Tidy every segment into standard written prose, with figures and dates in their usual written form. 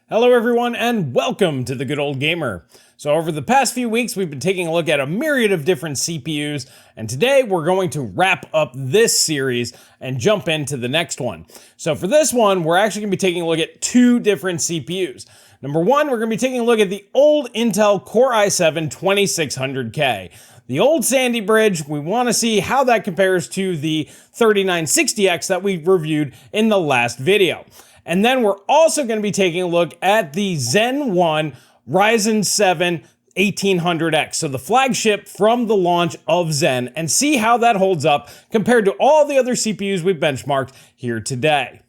Hello everyone and welcome to The Good Old Gamer. So over the past few weeks we've been taking a look at a myriad of different CPUs, and today we're going to wrap up this series and jump into the next one. So for this one we're actually going to be taking a look at two different CPUs. Number one, we're going to be taking a look at the old Intel Core i7-2600K. The old Sandy Bridge, we want to see how that compares to the 3960X that we reviewed in the last video. And then we're also going to be taking a look at the ZEN1 Ryzen 7 1800X, so the flagship from the launch of Zen, and see how that holds up compared to all the other CPUs we've benchmarked here today.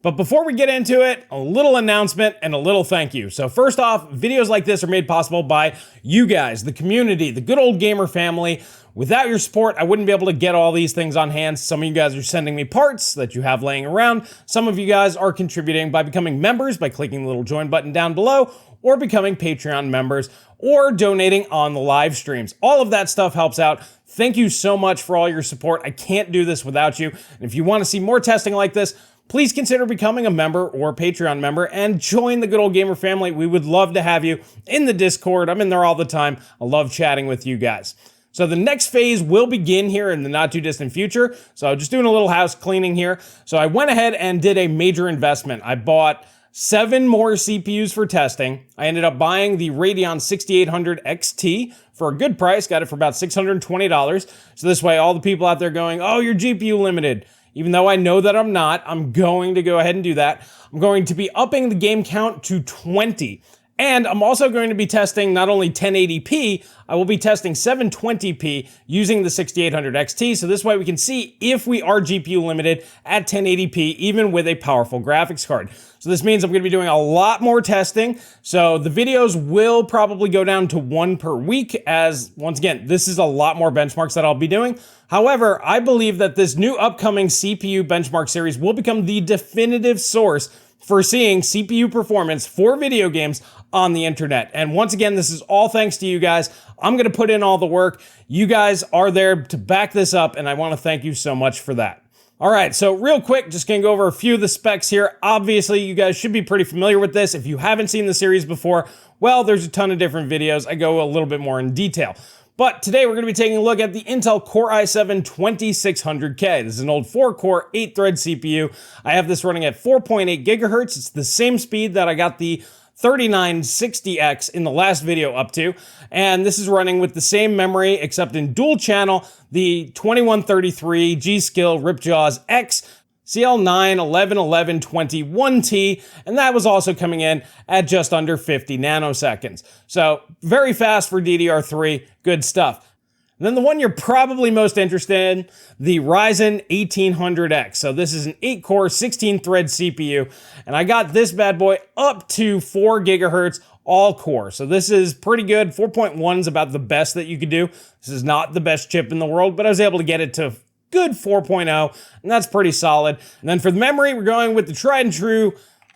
But before we get into it, a little announcement and a little thank you. So first off, videos like this are made possible by you guys, the community, the Good Old Gamer family. Without your support, I wouldn't be able to get all these things on hand. Some of you guys are sending me parts that you have laying around. Some of you guys are contributing by becoming members by clicking the little join button down below, or becoming Patreon members, or donating on the live streams. All of that stuff helps out. Thank you so much for all your support. I can't do this without you. And if you want to see more testing like this, please consider becoming a member or Patreon member and join the Good Old Gamer family. We would love to have you in the Discord. I'm in there all the time. I love chatting with you guys. So the next phase will begin here in the not too distant future. So just doing a little house cleaning here. So I went ahead and did a major investment. I bought 7 more CPUs for testing. I ended up buying the Radeon 6800 XT for a good price. Got it for about $620. So this way all the people out there going, oh, you're GPU limited. Even though I know that I'm not, I'm going to go ahead and do that. I'm going to be upping the game count to 20. And I'm also going to be testing not only 1080p, I will be testing 720p using the 6800 XT. So this way we can see if we are GPU limited at 1080p, even with a powerful graphics card. So this means I'm going to be doing a lot more testing. So the videos will probably go down to 1 per week, as once again, this is a lot more benchmarks that I'll be doing. However, I believe that this new upcoming CPU benchmark series will become the definitive source for seeing CPU performance for video games on the internet. And once again, this is all thanks to you guys. I'm going to put in all the work. You guys are there to back this up, and I want to thank you so much for that. All right, so real quick, just going to go over a few of the specs here. Obviously, you guys should be pretty familiar with this. If you haven't seen the series before, well, there's a ton of different videos. I go a little bit more in detail. But today we're going to be taking a look at the Intel Core i7-2600K. This is an old 4-core, 8-thread CPU. I have this running at 4.8 gigahertz. It's the same speed that I got the 3960X in the last video up to. And this is running with the same memory, except in dual channel, the 2133 G.Skill Ripjaws X CL9-111121T, and that was also coming in at just under 50 nanoseconds. So very fast for DDR3, good stuff. And then the one you're probably most interested in, the Ryzen 1800X. So this is an 8-core, 16-thread CPU, and I got this bad boy up to 4 gigahertz all core. So this is pretty good. 4.1 is about the best that you could do. This is not the best chip in the world, but I was able to get it to good 4.0, and that's pretty solid. And then for the memory, we're going with the tried and true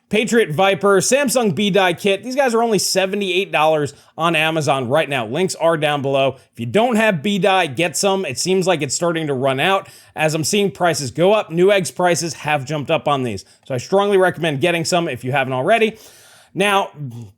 Patriot Viper Samsung B-Die kit. These guys are only $78 on Amazon right now. Links are down below. If you don't have B-Die, get some. It seems like it's starting to run out. As I'm seeing prices go up, Newegg's prices have jumped up on these. So I strongly recommend getting some if you haven't already. Now,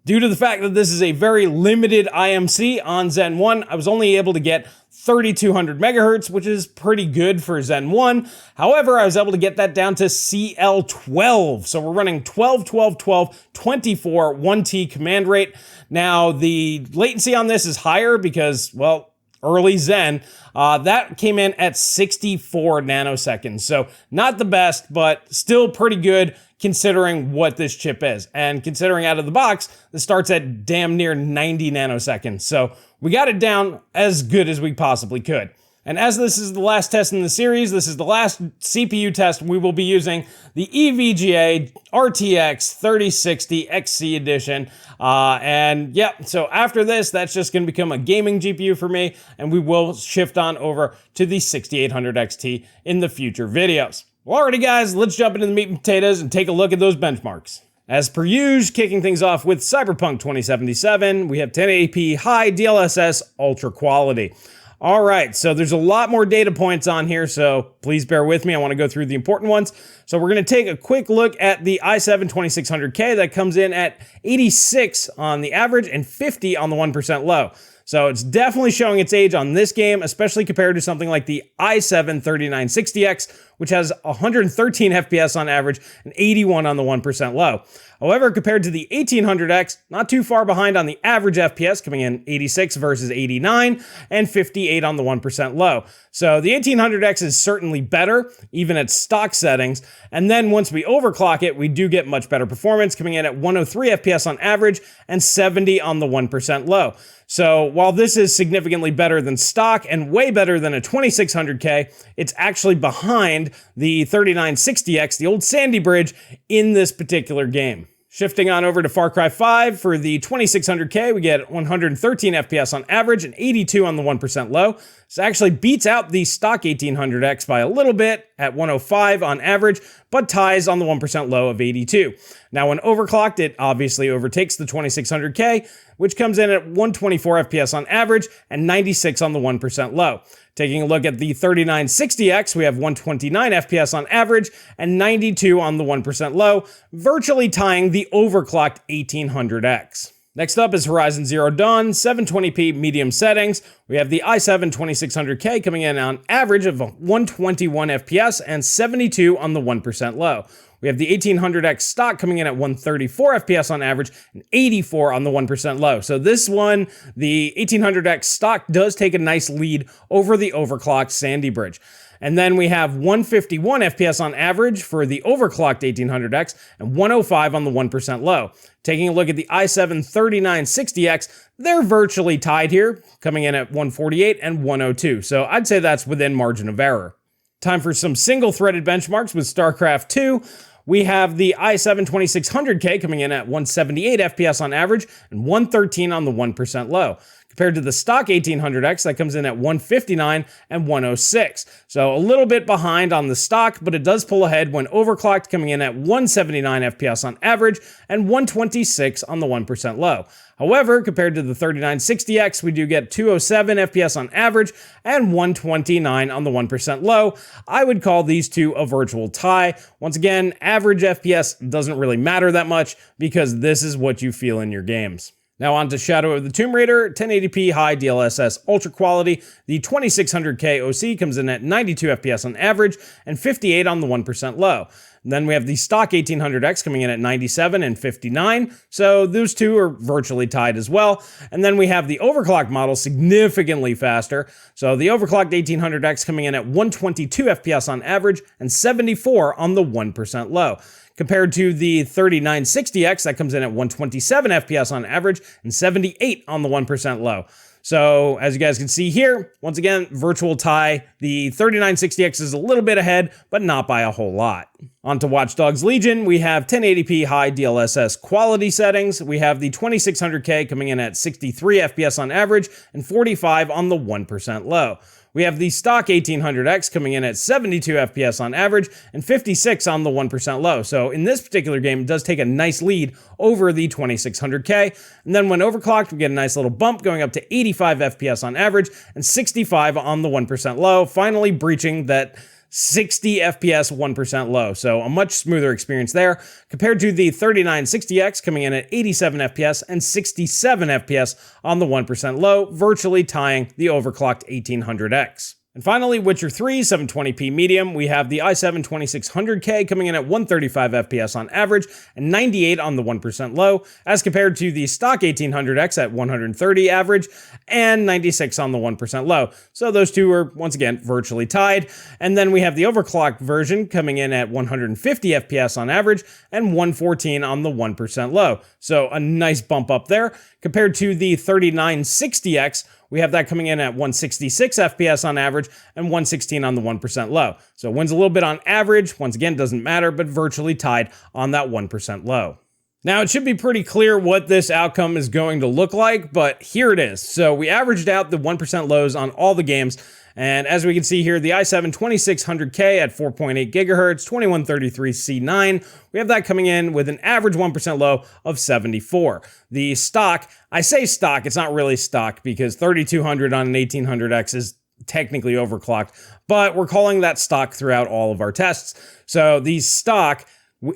due to the fact that this is a very limited IMC on Zen 1, I was only able to get 3200 megahertz, which is pretty good for Zen 1. However, I was able to get that down to CL12. So we're running 12, 12, 12, 24, 1T command rate. Now, the latency on this is higher because, well, early Zen, that came in at 64 nanoseconds. So not the best, but still pretty good considering what this chip is. And considering out of the box, this starts at damn near 90 nanoseconds. So we got it down as good as we possibly could. And as this is the last test in the series, this is the last CPU test, we will be using the EVGA RTX 3060 XC edition. And yeah, so after this, that's just going to become a gaming GPU for me, and we will shift on over to the 6800 XT in the future videos. Well, alrighty guys, let's jump into the meat and potatoes and take a look at those benchmarks. As per usual, kicking things off with Cyberpunk 2077, we have 1080p high DLSS ultra quality. All right, so there's a lot more data points on here, so please bear with me. I want to go through the important ones. So we're going to take a quick look at the i7 2600K that comes in at 86 on the average and 50 on the 1% low. So it's definitely showing its age on this game, especially compared to something like the i7 3960X, which has 113 FPS on average and 81 on the 1% low. However, compared to the 1800X, not too far behind on the average FPS, coming in 86 versus 89 and 58 on the 1% low. So the 1800X is certainly better, even at stock settings. And then once we overclock it, we do get much better performance, coming in at 103 FPS on average and 70 on the 1% low. So while this is significantly better than stock and way better than a 2600K, it's actually behind the 3960X, the old Sandy Bridge, in this particular game. Shifting on over to Far Cry 5, for the 2600K, we get 113 FPS on average and 82 on the 1% low. This actually beats out the stock 1800X by a little bit at 105 on average, but ties on the 1% low of 82. Now, when overclocked, it obviously overtakes the 2600K, which comes in at 124 FPS on average and 96 on the 1% low. Taking a look at the 3960X, we have 129 FPS on average and 92 on the 1% low, virtually tying the overclocked 1800X. Next up is Horizon Zero Dawn, 720p medium settings. We have the i7 2600K coming in on average of 121 FPS and 72 on the 1% low. We have the 1800X stock coming in at 134 FPS on average and 84 on the 1% low. So this one, the 1800X stock does take a nice lead over the overclocked Sandy Bridge. And then we have 151 FPS on average for the overclocked 1800X and 105 on the 1% low. Taking a look at the i7 3960X, they're virtually tied here, coming in at 148 and 102. So I'd say that's within margin of error. Time for some single-threaded benchmarks with Starcraft 2. We have the i7 2600K coming in at 178 FPS on average and 113 on the 1% low. Compared to the stock 1800X, that comes in at 159 and 106. So a little bit behind on the stock, but it does pull ahead when overclocked, coming in at 179 FPS on average and 126 on the 1% low. However, compared to the 3960X, we do get 207 FPS on average and 129 on the 1% low. I would call these two a virtual tie. Once again, average FPS doesn't really matter that much because this is what you feel in your games. Now on to Shadow of the Tomb Raider, 1080p high DLSS ultra quality. The 2600K OC comes in at 92 FPS on average and 58 on the 1% low. And then we have the stock 1800X coming in at 97 and 59, so those two are virtually tied as well. And then we have the overclocked model significantly faster. So the overclocked 1800X coming in at 122 FPS on average and 74 on the 1% low. Compared to the 3960X, that comes in at 127 FPS on average and 78 on the 1% low. So as you guys can see here, once again, virtual tie. The 3960X is a little bit ahead, but not by a whole lot. On to Watchdogs Legion, we have 1080p high DLSS quality settings. We have the 2600K coming in at 63 FPS on average and 45 on the 1% low. We have the stock 1800X coming in at 72 FPS on average and 56 on the 1% low. So in this particular game, it does take a nice lead over the 2600K. And then when overclocked, we get a nice little bump going up to 85 FPS on average and 65 on the 1% low, finally breaching that 60 FPS 1% low. So a much smoother experience there compared to the 3960X coming in at 87 FPS and 67 FPS on the 1% low, virtually tying the overclocked 1800X. And finally, Witcher 3, 720p medium, we have the i7 2600K coming in at 135 FPS on average and 98 on the 1% low, as compared to the stock 1800X at 130 average and 96 on the 1% low. So those two are, once again, virtually tied. And then we have the overclocked version coming in at 150 FPS on average and 114 on the 1% low. So a nice bump up there. Compared to the 3960X, we have that coming in at 166 FPS on average and 116 on the 1% low. So it wins a little bit on average. Once again, doesn't matter, but virtually tied on that 1% low. Now, it should be pretty clear what this outcome is going to look like, but here it is. So we averaged out the 1% lows on all the games. And as we can see here, the i7 2600K at 4.8 gigahertz, 2133C9, we have that coming in with an average 1% low of 74. The stock, I say stock, it's not really stock because 3200 on an 1800X is technically overclocked, but we're calling that stock throughout all of our tests. So these stock,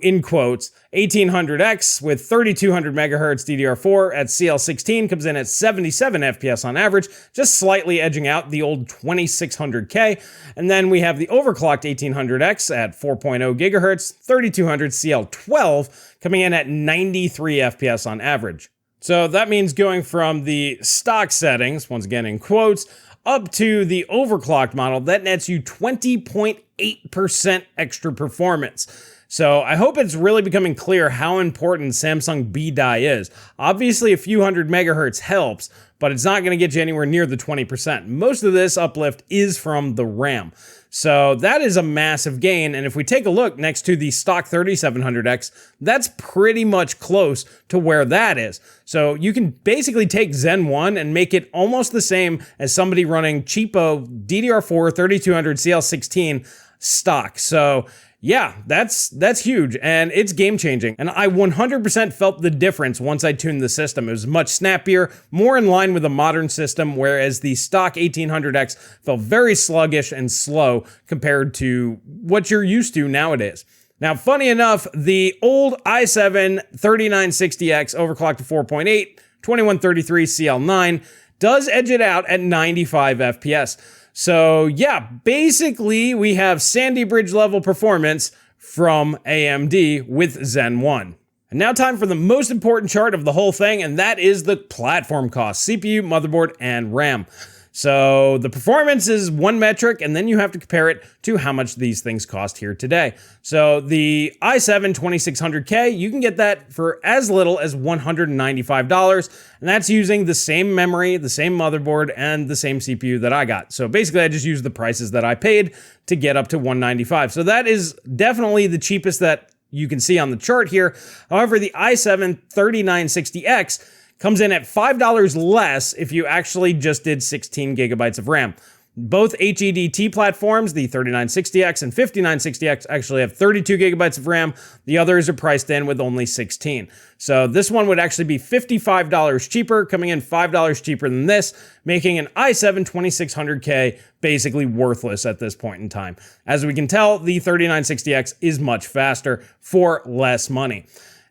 in quotes, 1800X with 3200 megahertz DDR4 at CL16 comes in at 77 FPS on average, just slightly edging out the old 2600K. And then we have the overclocked 1800X at 4.0 gigahertz, 3200 CL12 coming in at 93 FPS on average. So that means going from the stock settings, once again in quotes, up to the overclocked model, that nets you 20.8% extra performance. So I hope it's really becoming clear how important Samsung B-Die is. Obviously a few hundred megahertz helps, but it's not going to get you anywhere near the 20%. Most of this uplift is from the RAM. So that is a massive gain, and if we take a look next to the stock 3700X, that's pretty much close to where that is. So you can basically take Zen 1 and make it almost the same as somebody running cheapo DDR4 3200 CL16 stock. So yeah, that's huge, and it's game-changing. And I 100% felt the difference once I tuned the system. It was much snappier, more in line with a modern system, whereas the stock 1800X felt very sluggish and slow compared to what you're used to nowadays. Now, funny enough, the old i7 3960X overclocked to 4.8, 2133 CL9 does edge it out at 95 FPS. So yeah, basically we have Sandy Bridge level performance from AMD with Zen 1. And now time for the most important chart of the whole thing, and that is the platform cost, CPU, motherboard, and RAM. So the performance is one metric, and then you have to compare it to how much these things cost here today. So the i7 2600K, you can get that for as little as $195, and that's using the same memory, the same motherboard, and the same CPU that I got. So basically, I just used the prices that I paid to get up to $195. So that is definitely the cheapest that you can see on the chart here. However, the i7 3960X comes in at $5 less if you actually just did 16 gigabytes of RAM. Both HEDT platforms, the 3960X and 5960X, actually have 32 gigabytes of RAM. The others are priced in with only 16. So this one would actually be $55 cheaper, coming in $5 cheaper than this, making an i7 2600K basically worthless at this point in time. As we can tell, the 3960X is much faster for less money.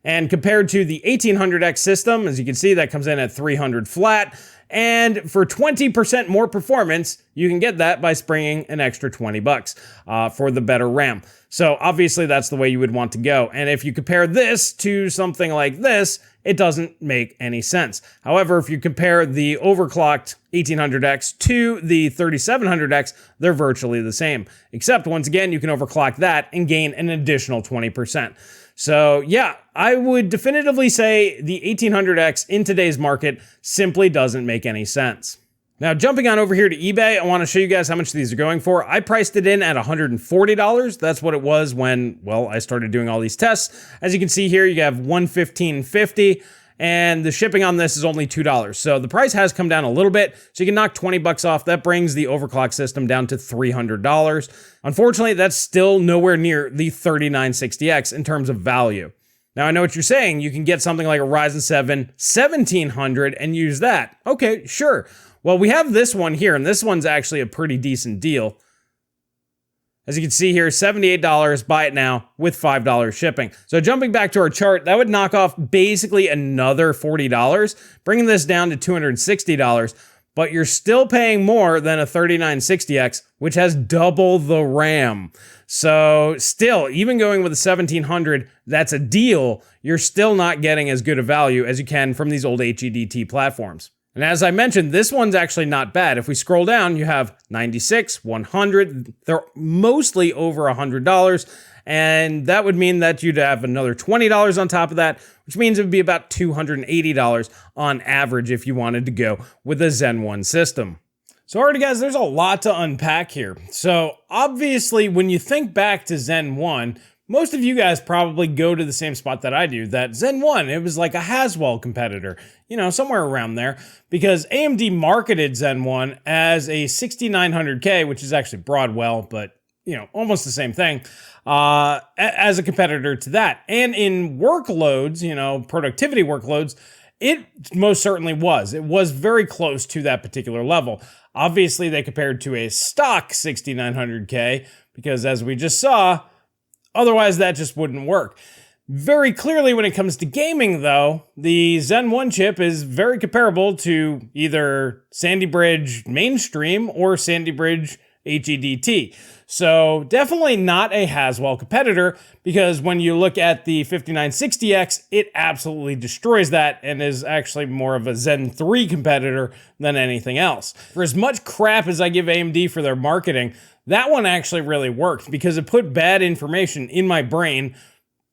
And compared to the 1800X system, as you can see, that comes in at 300 flat. And for 20% more performance, you can get that by springing an extra 20 bucks for the better RAM. So obviously that's the way you would want to go. And if you compare this to something like this, it doesn't make any sense. However, if you compare the overclocked 1800X to the 3700X, they're virtually the same. Except once again, you can overclock that and gain an additional 20%. So yeah, I would definitively say the 1800X in today's market simply doesn't make any sense. Now, jumping on over here to eBay, I want to show you guys how much these are going for. I priced it in at $140. That's what it was when, well, I started doing all these tests. As you can see here, you have $115.50. And the shipping on this is only $2. So the price has come down a little bit, so you can knock 20 bucks off. That brings the overclock system down to $300. Unfortunately, that's still nowhere near the 3960X in terms of value. Now, I know what you're saying. You can get something like a Ryzen 7 1700 and use that. Okay, sure. Well, we have this one here, and this one's actually a pretty decent deal. As you can see here, $78, buy it now with $5 shipping. So jumping back to our chart, that would knock off basically another $40, bringing this down to $260, but you're still paying more than a 3960X, which has double the RAM. So still, even going with a 1700, that's a deal. You're still not getting as good a value as you can from these old HEDT platforms. And as I mentioned, this one's actually not bad. If we scroll down, you have 96, 100. They're mostly over $100. And that would mean that you'd have another $20 on top of that, which means it would be about $280 on average if you wanted to go with a Zen 1 system. So alrighty guys, there's a lot to unpack here. So obviously, when you think back to Zen 1, most of you guys probably go to the same spot that I do, that Zen 1, it was like a Haswell competitor, you know, somewhere around there, because AMD marketed Zen 1 as a 6900K, which is actually Broadwell, but, you know, almost the same thing, as a competitor to that. And in workloads, you know, productivity workloads, it most certainly was. It was very close to that particular level. Obviously, they compared to a stock 6900K because, as we just saw, otherwise that just wouldn't work. Very clearly, when it comes to gaming, though, the Zen 1 chip is very comparable to either Sandy Bridge mainstream or Sandy Bridge HEDT. So definitely not a Haswell competitor, because when you look at the 5960X, it absolutely destroys that and is actually more of a Zen 3 competitor than anything else. For as much crap as I give AMD for their marketing, that one actually really worked because it put bad information in my brain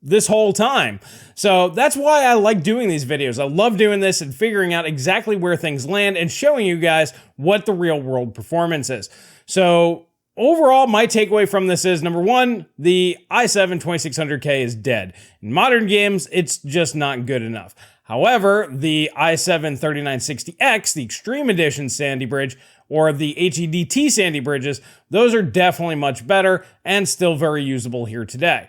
this whole time. So that's why I like doing these videos. I love doing this and figuring out exactly where things land and showing you guys what the real world performance is. So overall, my takeaway from this is, number one, the i7 2600K is dead. In modern games, it's just not good enough. However, the i7 3960X, the Extreme Edition Sandy Bridge, or the HEDT Sandy Bridges, those are definitely much better and still very usable here today.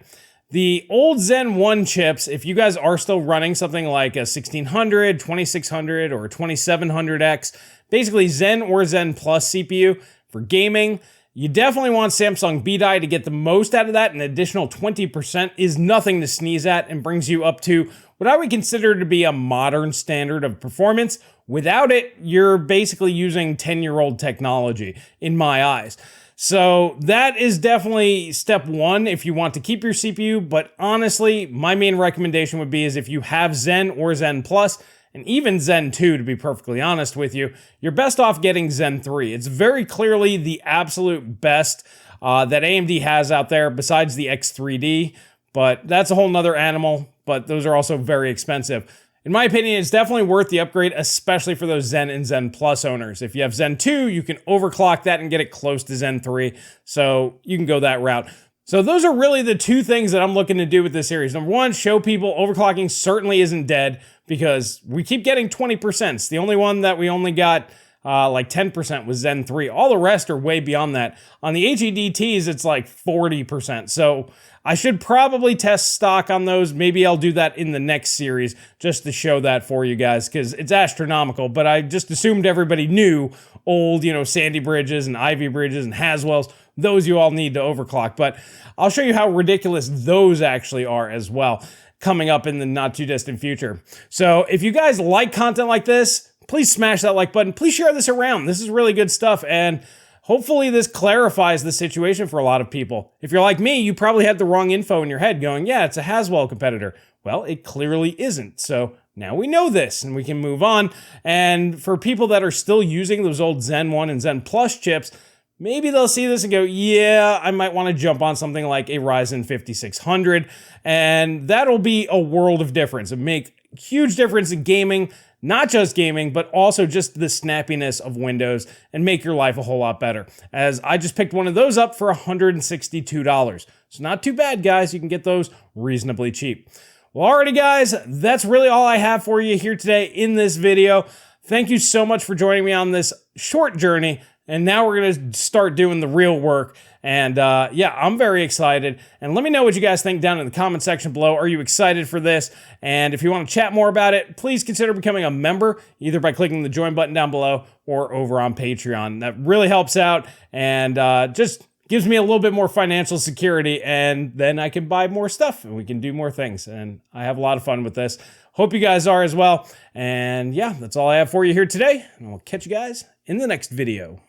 The old Zen 1 chips, if you guys are still running something like a 1600, 2600, or 2700X, basically Zen or Zen Plus CPU for gaming, you definitely want Samsung B-Die to get the most out of that. An additional 20% is nothing to sneeze at and brings you up to what I would consider to be a modern standard of performance. Without it, you're basically using 10-year-old technology in my eyes. So that is definitely step one if you want to keep your CPU, but honestly, my main recommendation would be is if you have Zen or Zen Plus, and even Zen 2, to be perfectly honest with you, you're best off getting Zen 3. It's very clearly the absolute best that AMD has out there besides the X3D, but that's a whole nother animal, but those are also very expensive. In my opinion, it's definitely worth the upgrade, especially for those Zen and Zen Plus owners. If you have Zen 2, you can overclock that and get it close to Zen 3, so you can go that route. So those are really the two things that I'm looking to do with this series. Number one, show people overclocking certainly isn't dead, because we keep getting 20%. It's the only one that we only got like 10% was Zen 3. All the rest are way beyond that. On the HEDTs, it's like 40%. So I should probably test stock on those. Maybe I'll do that in the next series just to show that for you guys, because it's astronomical. But I just assumed everybody knew old, Sandy Bridges and Ivy Bridges and Haswells. Those you all need to overclock. But I'll show you how ridiculous those actually are as well, coming up in the not too distant future. So if you guys like content like this, please smash that like button. Please share this around. This is really good stuff, and hopefully this clarifies the situation for a lot of people. If you're like me, you probably had the wrong info in your head going, yeah, it's a Haswell competitor. Well, it clearly isn't. So now we know this and we can move on. And for people that are still using those old Zen 1 and Zen Plus chips, maybe they'll see this and go, yeah, I might want to jump on something like a Ryzen 5600, and that'll be a world of difference. It'll make a huge difference in gaming, not just gaming, but also just the snappiness of Windows, and make your life a whole lot better. As I just picked one of those up for $162. So not too bad, guys. You can get those reasonably cheap. Well, alrighty, guys, that's really all I have for you here today in this video. Thank you so much for joining me on this short journey. And now we're going to start doing the real work. And yeah, I'm very excited. And let me know what you guys think down in the comment section below. Are you excited for this? And if you want to chat more about it, please consider becoming a member, either by clicking the join button down below or over on Patreon. That really helps out and just gives me a little bit more financial security. And then I can buy more stuff and we can do more things. And I have a lot of fun with this. Hope you guys are as well. And yeah, that's all I have for you here today. And I'll catch you guys in the next video.